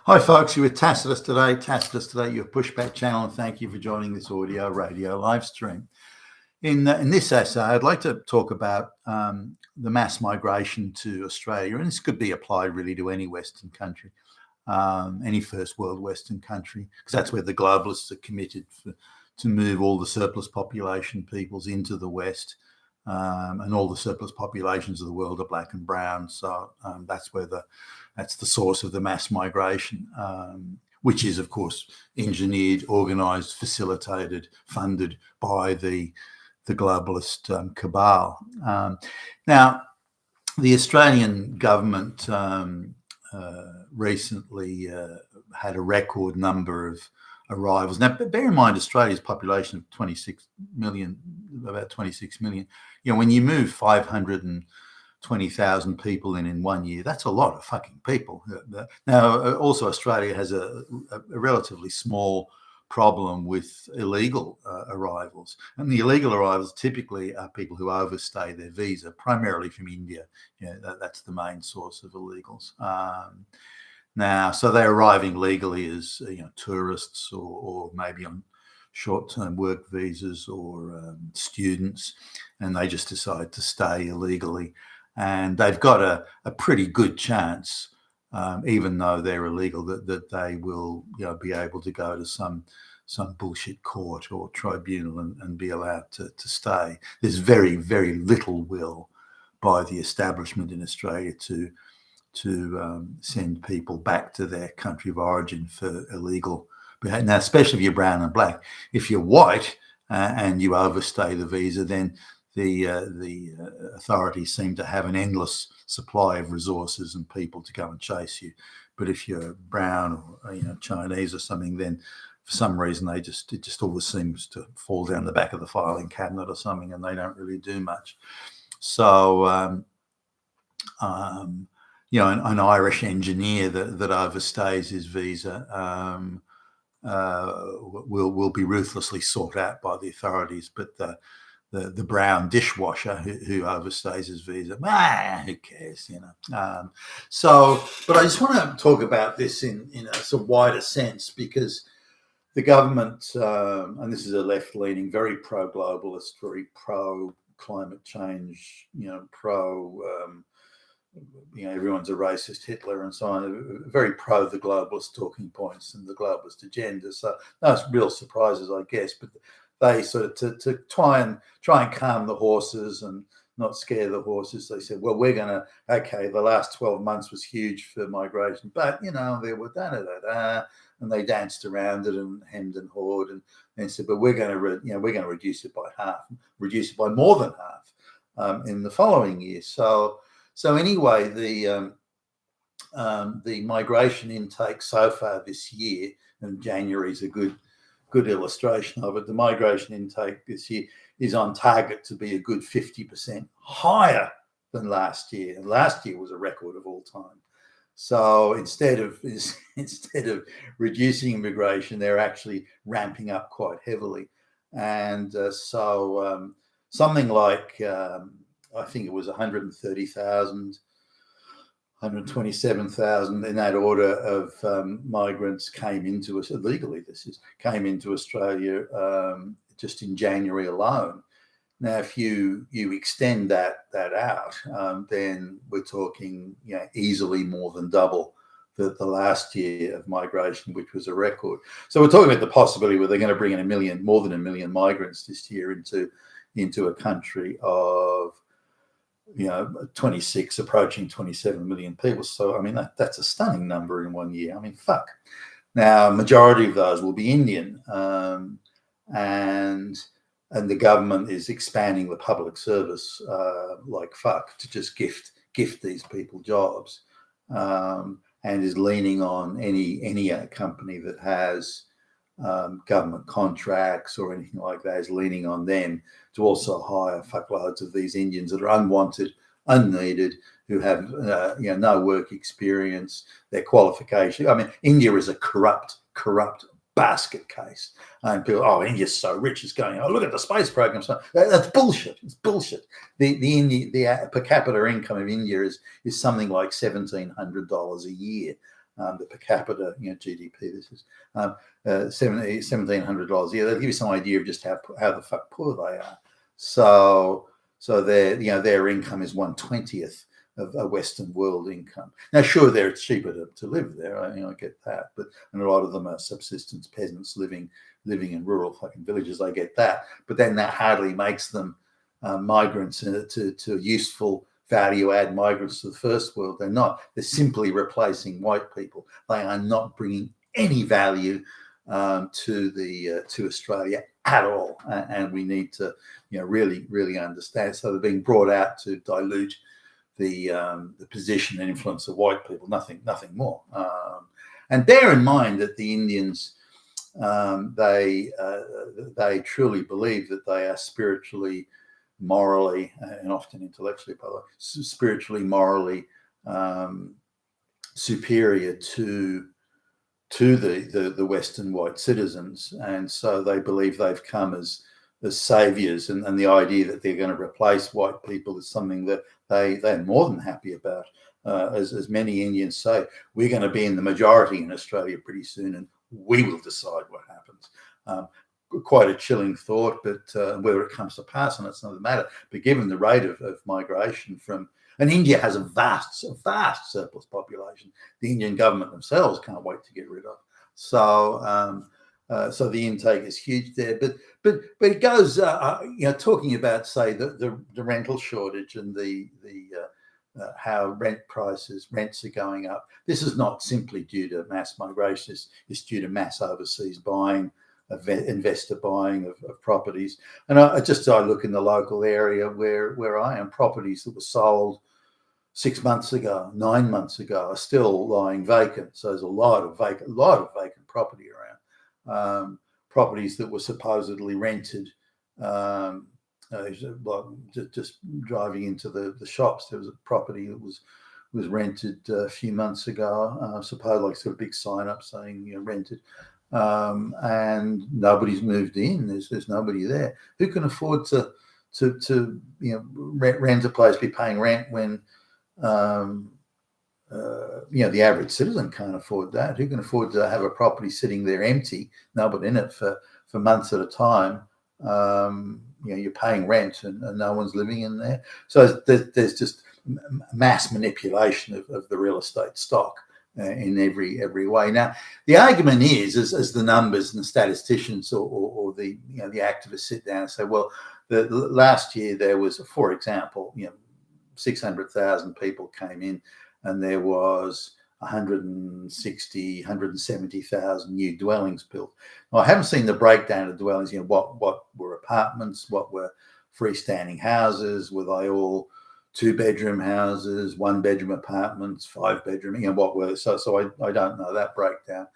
Hi folks, you're with Tacitus Today. Tacitus Today, your pushback channel, and thank you for joining this audio radio live stream. In this essay, I'd like to talk about the mass migration to Australia, and this could be applied really to any Western country, any first world Western country, because that's where the globalists are committed to move all the surplus population peoples into the West, and all the surplus populations of the world are black and brown. So that's the source of the mass migration, which is, of course, engineered, organised, facilitated, funded by the globalist cabal. Now, the Australian government recently had a record number of arrivals. Now, bear in mind, Australia's population of 26 million, about 26 million. You know, when you move 520,000 people in 1 year, that's a lot of fucking people. Now, also Australia has a relatively small problem with illegal arrivals, and the illegal arrivals typically are people who overstay their visa, primarily from India. That's the main source of illegals. Now, so they're arriving legally as tourists or maybe on short-term work visas or students, and they just decide to stay illegally. And they've got a pretty good chance, even though they're illegal, that they will be able to go to some bullshit court or tribunal and be allowed to stay. There's very, very little will by the establishment in Australia to send people back to their country of origin for illegal behavior. Now, especially if you're brown and black. If you're white and you overstay the visa, then the authorities seem to have an endless supply of resources and people to go and chase you. But if you're brown or Chinese or something, then for some reason it just always seems to fall down the back of the filing cabinet or something, and they don't really do much. So an Irish engineer that overstays his visa will be ruthlessly sought out by the authorities, but the brown dishwasher who overstays his visa, who cares, but I just want to talk about this in a sort of wider sense, because the government, and this is a left-leaning, very pro-globalist, very pro-climate change, everyone's a racist, Hitler and so on, very pro the globalist talking points and the globalist agenda. So no real surprises, I guess, but they sort of to try and calm the horses and not scare the horses, they said, well, we're going to, okay, the last 12 months was huge for migration, but, there were and they danced around it and hemmed and hawed and said, but we're going to reduce it by half, reduce it by more than half in the following year. So anyway, the migration intake so far this year, and January is a good illustration of it. The migration intake this year is on target to be a good 50% higher than last year. And last year was a record of all time. So instead of reducing immigration, they're actually ramping up quite heavily. And so something like I think it was 130,000, 127,000 in that order of migrants came into us illegally. Came into Australia just in January alone. Now, if you extend that out, then we're talking easily more than double the last year of migration, which was a record. So we're talking about the possibility where they're going to bring in more than a million migrants this year into a country of 26 approaching 27 million people. So I mean that's a stunning number in 1 year. I mean, fuck. Now, majority of those will be Indian, and the government is expanding the public service like fuck to just gift these people jobs, and is leaning on any company that has government contracts or anything like that, is leaning on them to also hire fuckloads of these Indians that are unwanted, unneeded, who have no work experience. Their qualification, I mean, India is a corrupt basket case. And people, India's so rich, it's going, look at the space program. So that's bullshit. It's bullshit. The per capita income of India is something like $1,700 a year. the per capita, GDP. This is $1,700 a year. That'll give you some idea of just how the fuck poor they are. So their income is 1/20th of a Western world income. Now, sure, it's cheaper to live there. I get that, and a lot of them are subsistence peasants living in rural fucking villages. I get that, but then that hardly makes them migrants to useful value-add migrants to the first world. They're not. They're simply replacing white people. They are not bringing any value to Australia at all, and we need to really understand. So they're being brought out to dilute the position and influence of white people, nothing more. And bear in mind that the Indians, they truly believe that they are spiritually, morally, and often intellectually, by the way, spiritually, morally superior to the Western white citizens, and so they believe they've come as saviors, and the idea that they're going to replace white people is something that they're more than happy about. As many Indians say, we're going to be in the majority in Australia pretty soon, and we will decide what happens. Quite a chilling thought, but whether it comes to pass, and it's another matter. But given the rate of migration and India has a vast surplus population, the Indian government themselves can't wait to get rid of. So the intake is huge there. But it goes, talking about, say, the rental shortage and the how rents are going up. This is not simply due to mass migration. It's due to mass overseas buying, investor buying of properties. And I look in the local area where I am, properties that were sold 6 months ago, 9 months ago, are still lying vacant. So there's a lot of vacant property around. Properties that were supposedly rented. Just driving into the shops, there was a property that was rented a few months ago. Supposedly, sort of big sign up saying rented. And nobody's moved in. There's nobody there. Who can afford to rent a place, be paying rent when the average citizen can't afford that? Who can afford to have a property sitting there empty, nobody in it for months at a time? You're paying rent and no one's living in there. So there's just mass manipulation of the real estate stock in every way. Now, the argument is, as the numbers and the statisticians or the the activists sit down and say, well, the last year there was, for example, 600,000 people came in, and there was 170,000 new dwellings built. Now, I haven't seen the breakdown of dwellings. What were apartments? What were freestanding houses? Were they all 2-bedroom houses, 1-bedroom apartments, 5-bedroom? What were so I don't know that breakdown.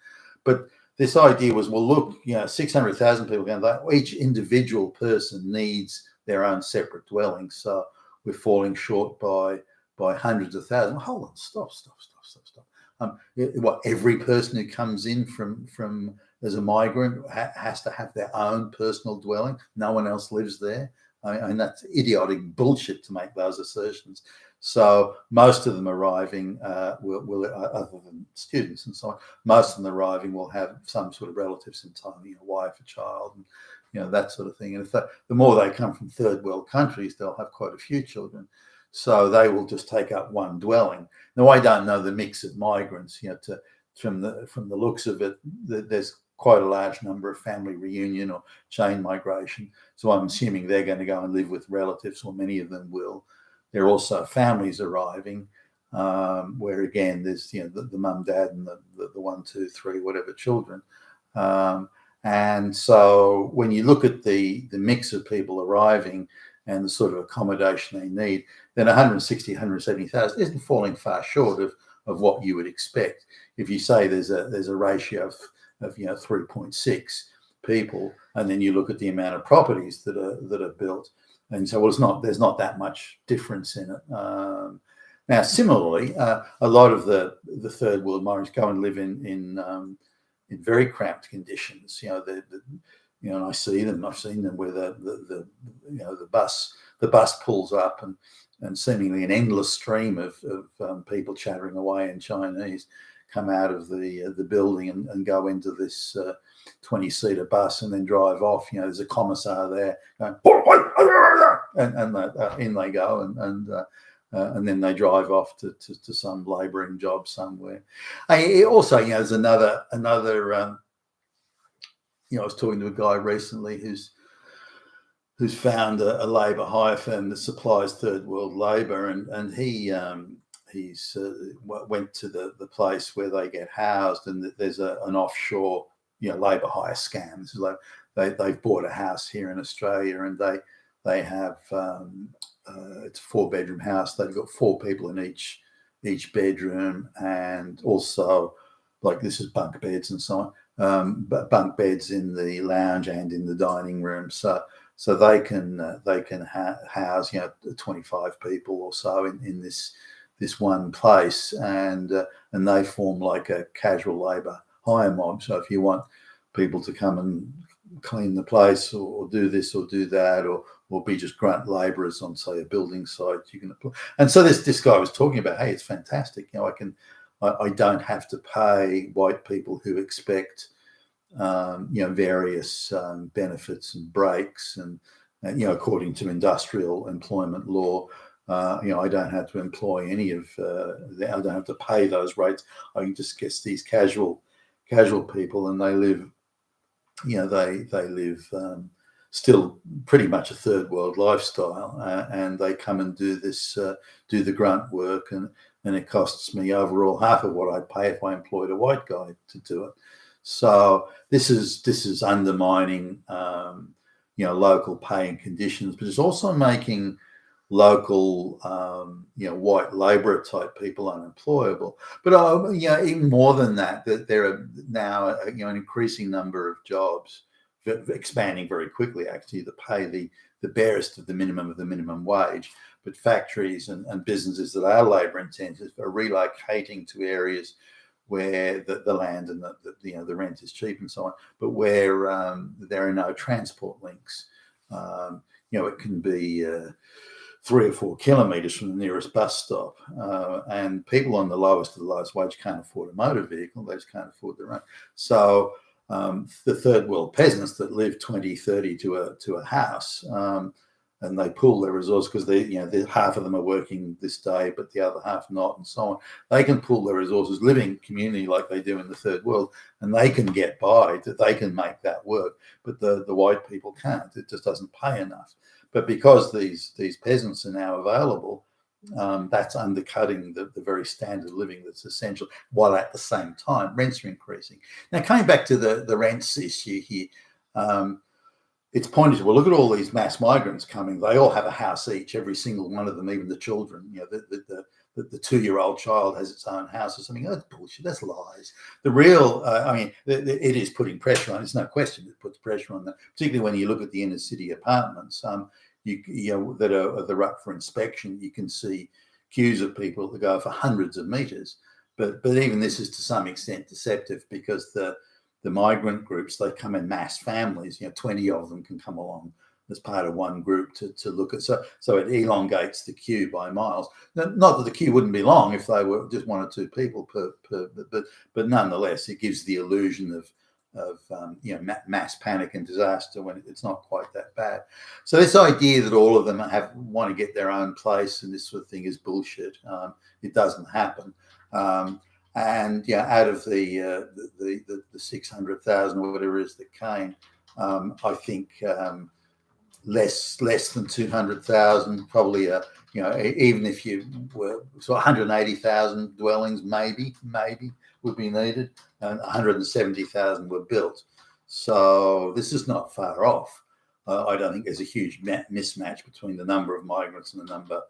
But this idea was, well, look, 600,000 people going, each individual person needs their own separate dwelling. So we're falling short by hundreds of thousands. Hold on, stop. Every person who comes in from as a migrant has to have their own personal dwelling. No one else lives there. And that's idiotic bullshit to make those assertions. So most of them arriving will other than students and so on, most of them arriving will have some sort of relatives in time, a wife, a child, and that sort of thing. And the more they come from third world countries, they'll have quite a few children. So they will just take up one dwelling. Now, I don't know the mix of migrants. From the looks of it, there's quite a large number of family reunion or chain migration. So I'm assuming they're going to go and live with relatives, or many of them will. There are also families arriving, where again there's the mum, dad, and the 1, 2, 3, whatever children. And so when you look at the mix of people arriving and the sort of accommodation they need, then 160, 170,000 isn't falling far short of what you would expect. If you say there's a ratio of 3.6 people, and then you look at the amount of properties that are built, and so there's not that much difference in it. Now, similarly, a lot of the third world migrants go and live in very cramped conditions. And I see them. I've seen them where the bus pulls up and seemingly an endless stream of people chattering away in Chinese come out of the building and go into this 20-seater bus and then drive off. There's a commissar there going, and in they go, and then they drive off to some labouring job somewhere. Also, there's another. I was talking to a guy recently who's found a labour hire firm that supplies third world labour, and he's went to the place where they get housed, and there's an offshore labour hire scam. This is like they've bought a house here in Australia, and they have it's a 4-bedroom house. They've got 4 people in each bedroom, and also, like, this is bunk beds and so on, but bunk beds in the lounge and in the dining room. So they can house 25 people or so in this one place, and they form like a casual labour hire mob. So if you want people to come and clean the place or do this or do that, or be just grunt labourers on, say, a building site, you can apply. And so this guy was talking about, hey, it's fantastic. I don't have to pay white people who expect various benefits and breaks, and according to industrial employment law, I don't have to employ any of I don't have to pay those rates. I can just get these casual people, and they live they live still pretty much a third world lifestyle, and they come and do the grunt work, and it costs me overall half of what I'd pay if I employed a white guy to do it. So this is undermining local pay and conditions, but it's also making local white labourer type people unemployable. But even more than that, that there are now an increasing number of jobs expanding very quickly, actually, that pay the barest of the minimum wage. But factories and businesses that are labour intensive are relocating to areas where the land and the rent is cheap and so on, but where there are no transport links. It can be 3 or 4 kilometres from the nearest bus stop, and people on the lowest of the lowest wage can't afford a motor vehicle. They just can't afford their own. So the third world peasants that live 20, 30 to a house, and they pool their resources because half of them are working this day, but the other half not, and so on. They can pool their resources, living community like they do in the third world, and they can get by. That they can make that work, but the white people can't. It just doesn't pay enough. But because these peasants are now available, that's undercutting the very standard of living that's essential, while at the same time rents are increasing. Now, coming back to the rents issue here, it's pointed to, well, look at all these mass migrants coming. They all have a house each, every single one of them, even the children. The 2-year-old child has its own house or something. Oh, that's bullshit. That's lies. The real, it is putting pressure on. There's no question it puts pressure on that, particularly when you look at the inner city apartments. That are up for inspection. You can see queues of people that go for hundreds of meters. But even this is to some extent deceptive, because the migrant groups, they come in mass families. 20 of them can come along as part of one group to look at. So it elongates the queue by miles. Not that the queue wouldn't be long if they were just 1 or 2 people but nonetheless, it gives the illusion of mass panic and disaster when it's not quite that bad. So this idea that all of them want to get their own place and this sort of thing is bullshit. It doesn't happen. And out of the 600,000 or whatever it is that came, I think less than 200,000, probably even if you were 180,000 dwellings maybe would be needed, and 170,000 were built. So this is not far off. I don't think there's a huge mismatch between the number of migrants and the number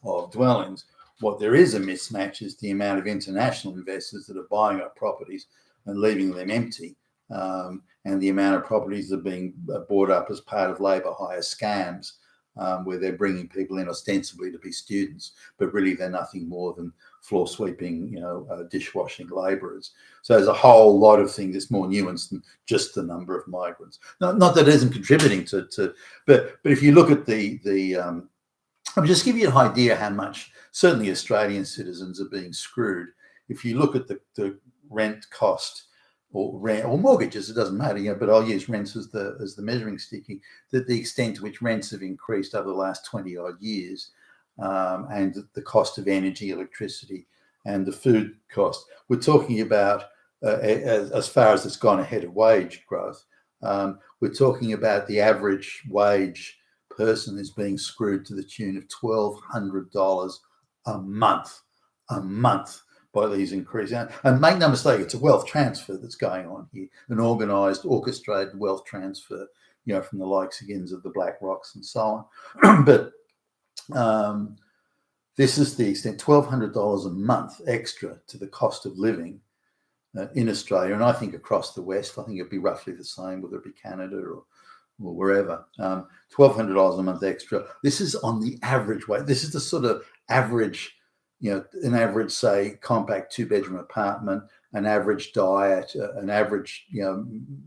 of dwellings. What there is a mismatch is the amount of international investors that are buying up properties and leaving them empty, and the amount of properties that are being bought up as part of labour hire scams, where they're bringing people in ostensibly to be students, but really they're nothing more than floor sweeping, dishwashing labourers. So there's a whole lot of things that's more nuanced than just the number of migrants. Not that it isn't contributing to but if you look at I'll just give you an idea how much certainly Australian citizens are being screwed. If you look at the rent cost or rent or mortgages, it doesn't matter, but I'll use rents as the measuring sticky, that the extent to which rents have increased over the last 20 odd years, and the cost of energy, electricity, and the food cost. We're talking about, as far as it's gone ahead of wage growth, we're talking about the average wage person is being screwed to the tune of $1,200 a month by these increases. And make no mistake, it's a wealth transfer that's going on here, an organised, orchestrated wealth transfer, from the likes again of the BlackRocks and so on. But this is the extent, $1,200 a month extra to the cost of living in Australia, and I think across the West. I think it'd be roughly the same, whether it be Canada or wherever. $1,200 a month extra. This is on the average wage. This is the sort of average, an average, say, compact 2-bedroom apartment, an average diet, an average,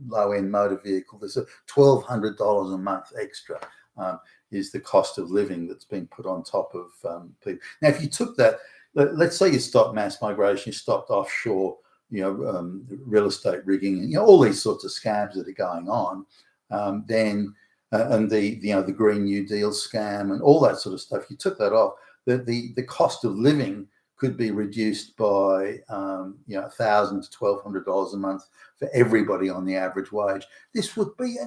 low-end motor vehicle. There's a $1,200 a month extra is the cost of living that's been put on top of people. Now, if you took that, let's say you stopped mass migration, you stopped offshore, real estate rigging, all these sorts of scams that are going on, then and the Green New Deal scam and all that sort of stuff. You took that off, the cost of living could be reduced by $1,000 to $1,200 a month for everybody on the average wage. This would be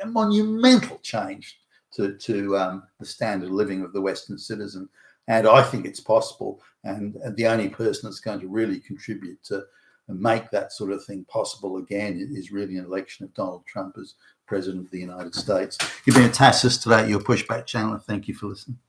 a monumental change to the standard of living of the Western citizen, and I think it's possible. And the only person that's going to really contribute to make that sort of thing possible again is really an election of Donald Trump as President of the United States. You've been a Tassus today at your Pushback channel. Thank you for listening.